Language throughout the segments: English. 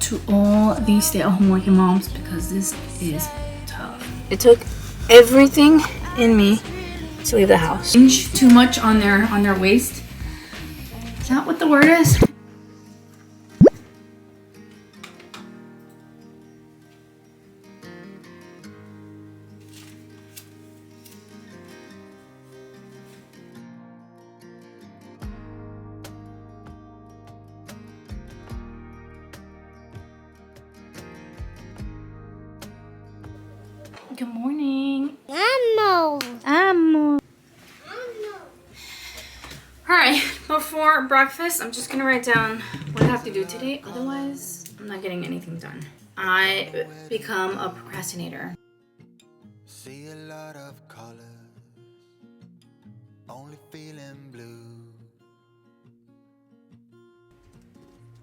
to all these stay-at-home working moms because this is tough. It took everything in me to leave the house. Too much on their waist. Is that what the word is? Good morning. Amo. Alright, before breakfast, I'm just gonna write down what I have to do today. Otherwise, I'm not getting anything done. I become a procrastinator. See a lot of colors, only feeling blue.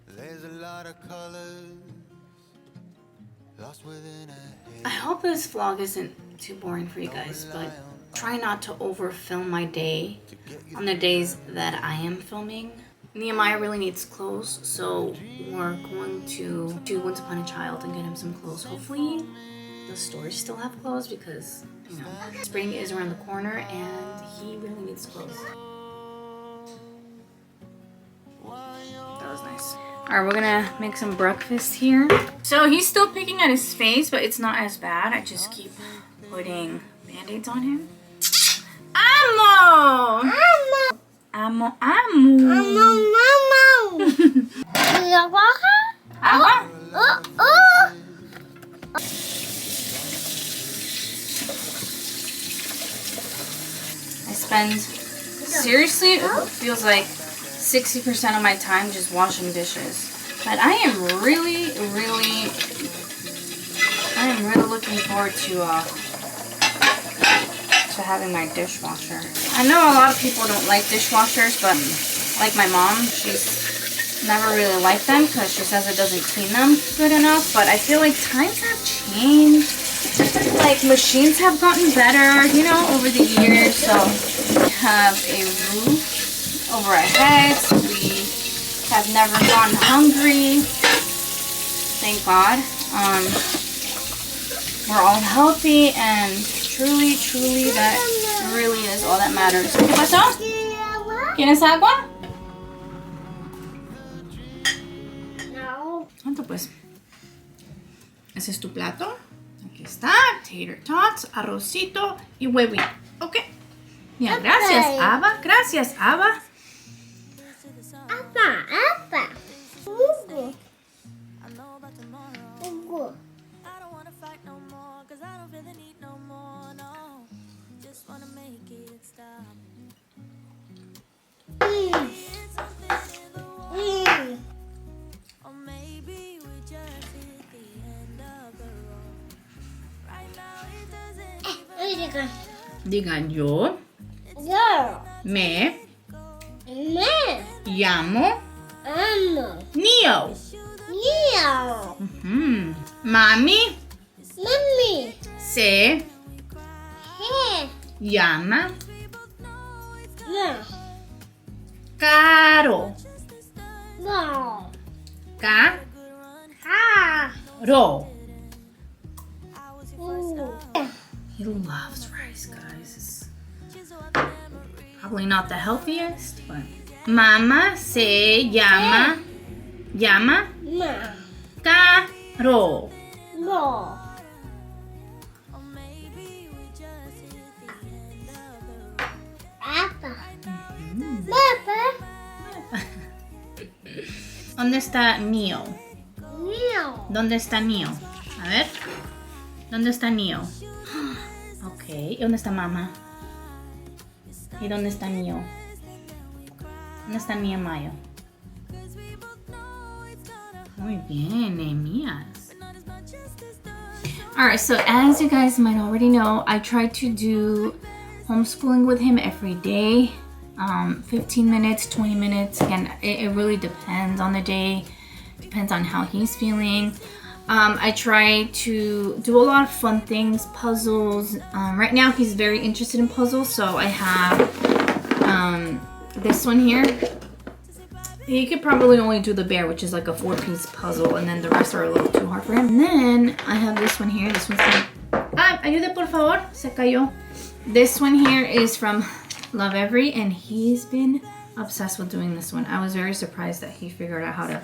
There's a lot of colors. I hope this vlog isn't too boring for you guys, but try not to over film my day on the days that I am filming. Nehemiah really needs clothes, so we're going to do Once Upon a Child and get him some clothes. Hopefully the stores still have clothes because, you know, spring is around the corner and he really needs clothes. That was nice. Alright, we're gonna make some breakfast here. So he's still picking at his face, but it's not as bad. I just keep putting band-aids on him. Amo! Amo! Amo! Amo! Agua? I spend, seriously, it feels like 60% of my time just washing dishes. But I am really looking forward to having my dishwasher. I know a lot of people don't like dishwashers, but like my mom, she's never really liked them because she says it doesn't clean them good enough. But I feel like times have changed. Like machines have gotten better, you know, over the years. So we have a roof over our heads. We have never gone hungry. Thank God. We're all healthy and truly that really is all that matters. ¿Qué pasó? ¿Quieres agua? No. ¿Cuánto pues? Ese es tu plato. Aquí está. Tater tots, arrocito y huevito. Ok. Bien, gracias, Ava. Gracias, Ava. Apa. Ugu. I don't want to fight no more, cause I don't feel the need no more, no. Just want to make it stop. Or maybe we just hit the end of the road. Right now it doesn't Digan yo. Me. Llamo. Neo. Mami. Se. Llama. Caro. Caro. He loves rice, guys. It's probably not the healthiest, but Mama se llama. Caro. ¿Dónde está Neo? ¿Dónde está Neo? A ver. ¿Dónde está Neo? Ok. ¿Y dónde está mamá? ¿Y dónde está Neo? ¿Dónde está Nehemiah? Muy bien, Nehemías. Alright, so as you guys might already know, I try to do homeschooling with him every day. 15 minutes, 20 minutes. Again, it really depends on the day. Depends on how he's feeling. I try to do a lot of fun things, puzzles. Right now he's very interested in puzzles, so I have this one here. He could probably only do the bear, which is like a 4-piece puzzle, and then the rest are a little too hard for him. And then I have this one here. This one's from... ayude por favor, se cayó. This one here is from Love Every, and he's been obsessed with doing this one. I was very surprised that he figured out how to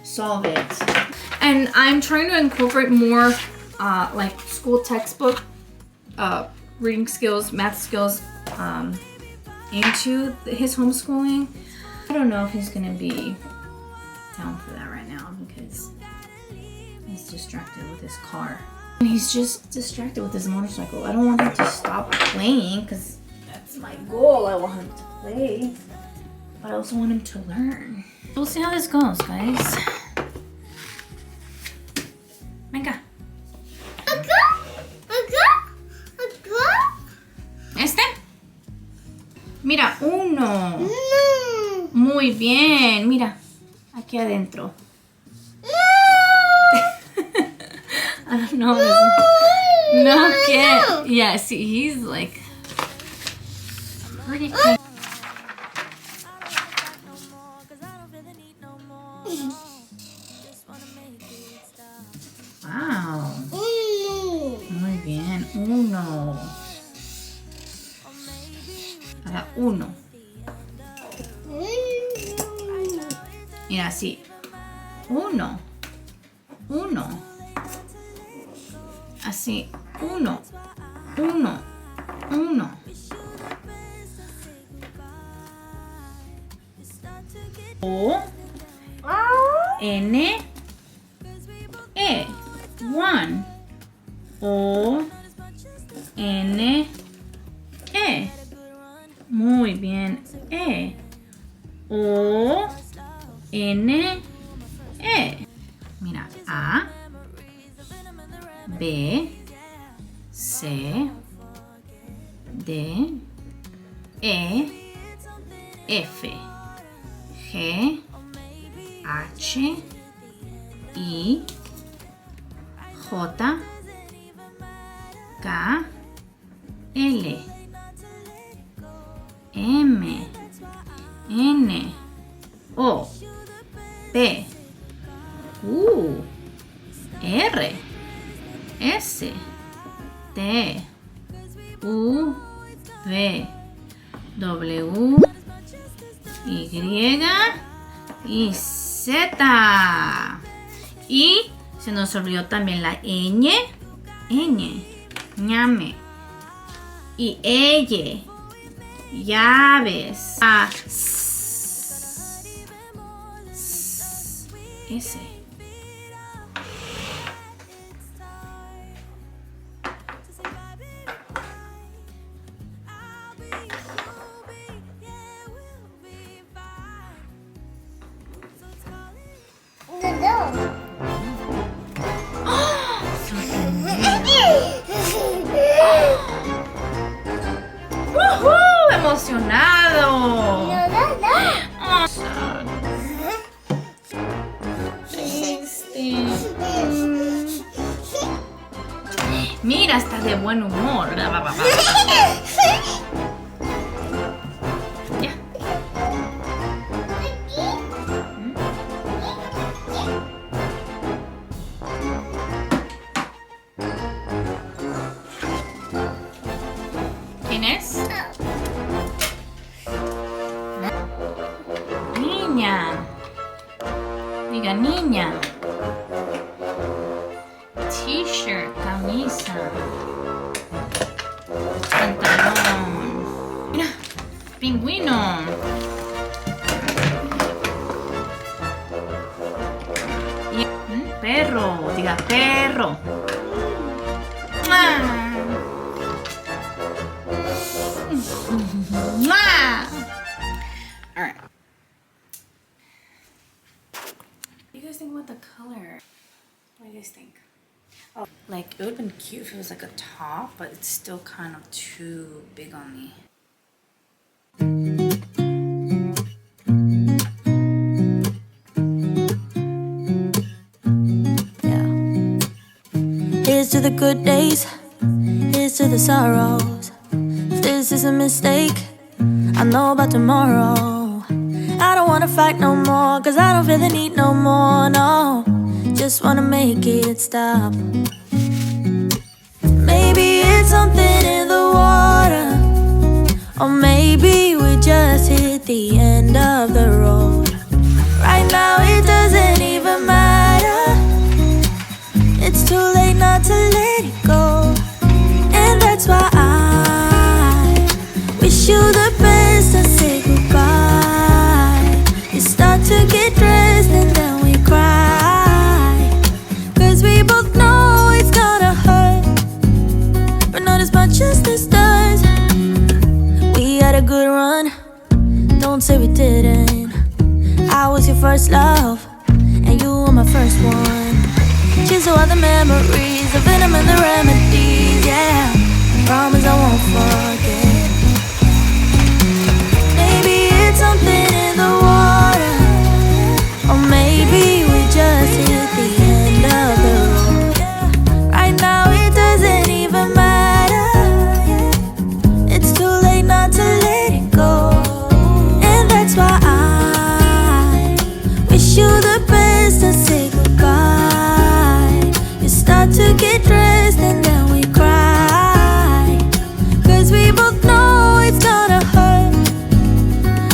solve it. And I'm trying to incorporate more like school textbook reading skills, math skills into his homeschooling. I don't know if he's gonna be down for that right now because he's distracted with his car. And he's just distracted with his motorcycle. I don't want him to stop playing because that's my goal. I want him to play, but I also want him to learn. We'll see how this goes, guys. Venga. ¿Este? Mira, uno. Muy bien. Mira, aquí adentro. I don't know. No, kid. Yeah, see, he's like pretty crazy. Wow. Muy bien. Uno. Ahora uno. Mira, así. Uno. Uno. Así. Uno. Uno. Uno. O. N. E. One. O. N. E. Muy bien. E. O. N. E. Mira. A. B. C. D. E. F. G. H. I. J. K. L. M. N. O. P. Q. R. S. T. U. V. W. Y. Y Z. Y se nos olvidó también la ñ. Ñ. Ñame. Y ella. Llaves. A. S. Emocionado. Mira, está de buen humor. Ya. ¿Quién es? Niña. Diga niña. T-shirt, camisa, pantalón. Mira, pingüino. Y, perro, diga perro. All right. What do you guys think about the color? What do you guys think? Oh, like it would have been cute if it was like a top, but it's still kind of too big on me. Yeah. Here's to the good days, here's to the sorrows. If this is a mistake, I know about tomorrow. I don't wanna fight no more, cause I don't feel the need no more, no. Just wanna make it stop. Maybe it's something in the water, or maybe we just hit the end of the road. Right now it doesn't even matter. It's too late not to let it go. And that's why I wish you the best and say goodbye. You start to get dressed and then we cry, cause we both know it's gonna hurt, but not as much as this does. We had a good run, don't say we didn't. I was your first love, and you were my first one. Cheers to all the memories, the venom and the remedies, yeah. Promise I won't forget. Maybe it's something in the water, or maybe we just hit the end of the road. Right now it doesn't even matter. It's too late not to let it go. And that's why I wish you the best and say goodbye. You start to get dressed and then we cry, cause we both know it's gonna hurt,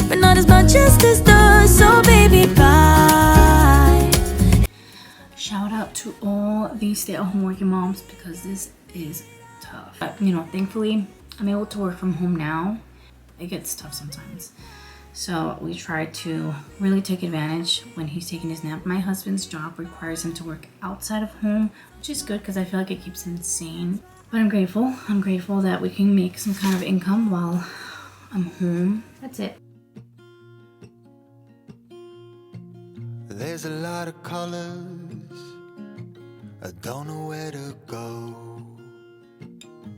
but not as much as this does. So baby, bye. Shout out to all these stay-at-home working moms, because this is tough. But, you know, thankfully I'm able to work from home now. It gets tough sometimes, so we try to really take advantage when he's taking his nap. My husband's job requires him to work outside of home, which is good because I feel like it keeps him sane. But I'm grateful that we can make some kind of income while I'm home. That's it. There's a lot of colors, I don't know where to go.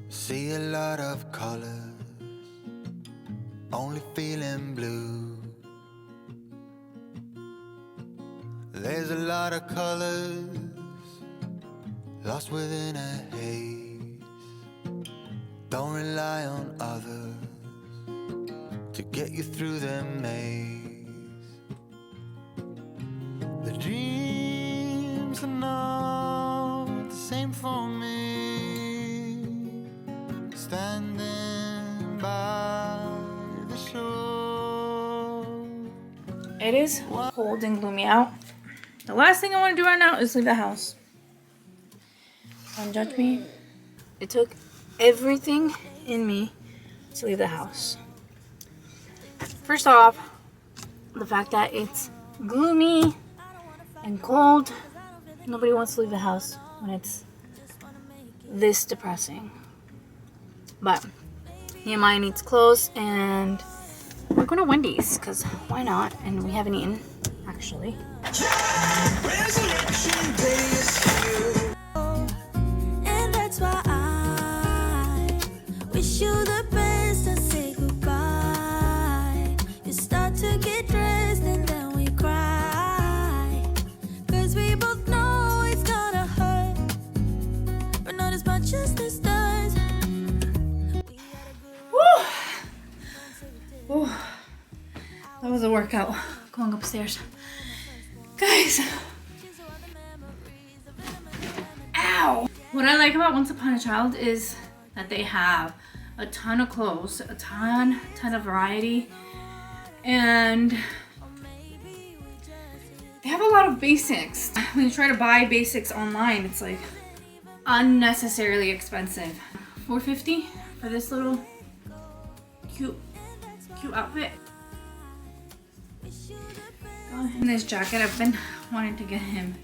See a lot of colors, only feeling blue. There's a lot of colors, lost within a haze. Don't rely on others to get you through the maze. The dreams are not the same for me, standing by the shore. It is cold and gloomy out. The last thing I want to do right now is leave the house. Don't judge me. It took everything in me to leave the house. First off, the fact that it's gloomy and cold. Nobody wants to leave the house when it's this depressing. But Nehemiah needs clothes, and we're going to Wendy's because why not? And we haven't eaten, actually. And that's why I wish you the best and say goodbye. You start to get dressed and then we cry, cause we both know it's gonna hurt, but not as much as this does. Woo. That was a workout going upstairs. Guys. Ow! What I like about Once Upon a Child is that they have a ton of clothes, a ton of variety, and they have a lot of basics. When you try to buy basics online, it's like unnecessarily expensive. $4.50 for this little cute outfit. And this jacket, I've been wanting to get him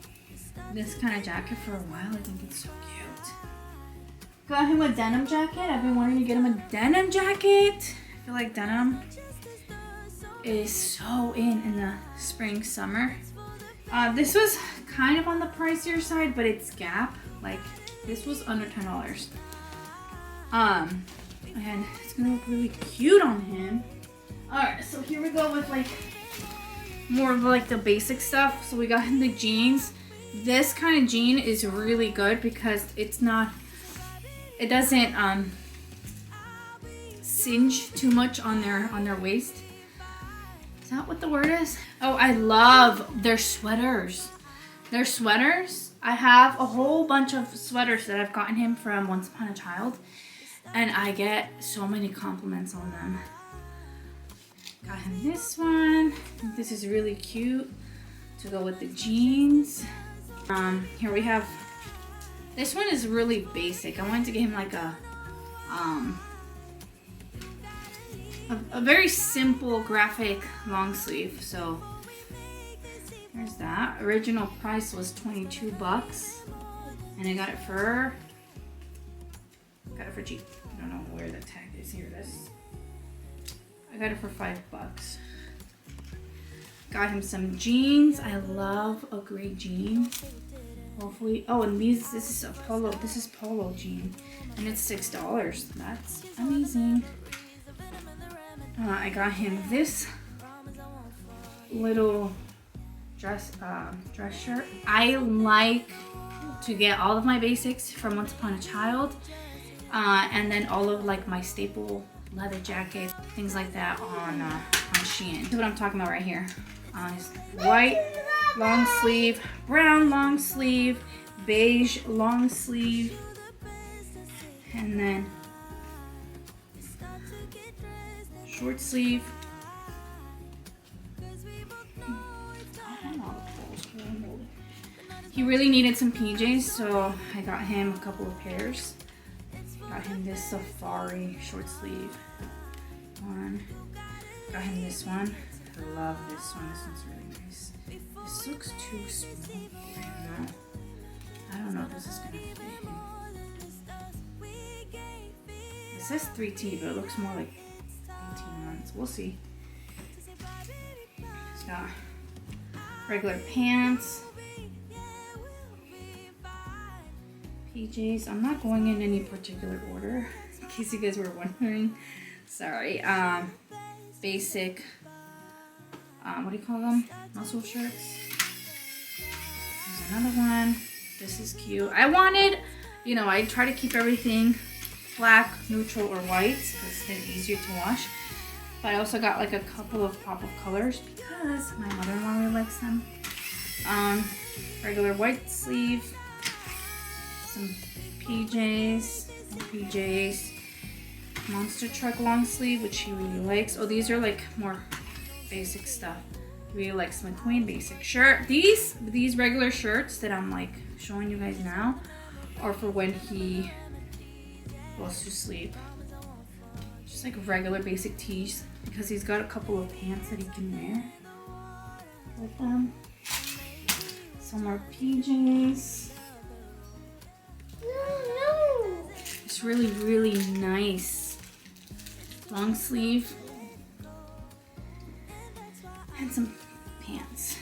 this kind of jacket for a while. I think it's so cute. Got him a denim jacket. I've been wanting to get him a denim jacket. I feel like denim is so in the spring, summer. This was kind of on the pricier side, but it's Gap. Like, this was under $10. And it's gonna look really cute on him. Alright, so here we go with like more of like the basic stuff. So we got him the jeans. This kind of jean is really good because it doesn't singe too much on their waist. that what the word is? Oh, I love their sweaters. Their sweaters. I have a whole bunch of sweaters that I've gotten him from Once Upon a Child, and I get so many compliments on them. Got him this one. I think this is really cute to go with the jeans. Here we have, this one is really basic. I wanted to get him like a very simple graphic long sleeve. So there's that. Original price was 22 bucks, and I got it for cheap. I don't know where the tag is. Here it is. I got it for $5. Got him some jeans. I love a gray jean. Hopefully, oh, and this is a polo. This is polo jean, and it's $6. That's amazing. I got him this little dress shirt. I like to get all of my basics from Once Upon a Child, and then all of like my staple leather jackets, things like that on Shein. This is what I'm talking about right here. White long sleeve, brown long sleeve, beige long sleeve, and then short sleeve. He really needed some PJs, so I got him a couple of pairs. Got him this safari short sleeve one. Got him this one. I love this one. This one's really nice. This looks too small. I don't know if this is gonna fit him. It says 3T, but it looks more like 18 months. We'll see. It's got regular pants, PJs. I'm not going in any particular order, in case you guys were wondering. Sorry. Basic, what do you call them? Muscle shirts. There's another one. This is cute. I wanted, you know, I try to keep everything black, neutral, or white because they're easier to wash. But I also got like a couple of pop of colors because my mother-in-law really likes them. Regular white sleeve, some PJs, monster truck long sleeve, which he really likes. Oh, these are like more basic stuff. He really likes my queen basic shirt. These regular shirts that I'm like showing you guys now are for when he goes to sleep. Just like regular basic tees, because he's got a couple of pants that he can wear with them. Some more PJs. It's really, really nice long sleeve, and some pants.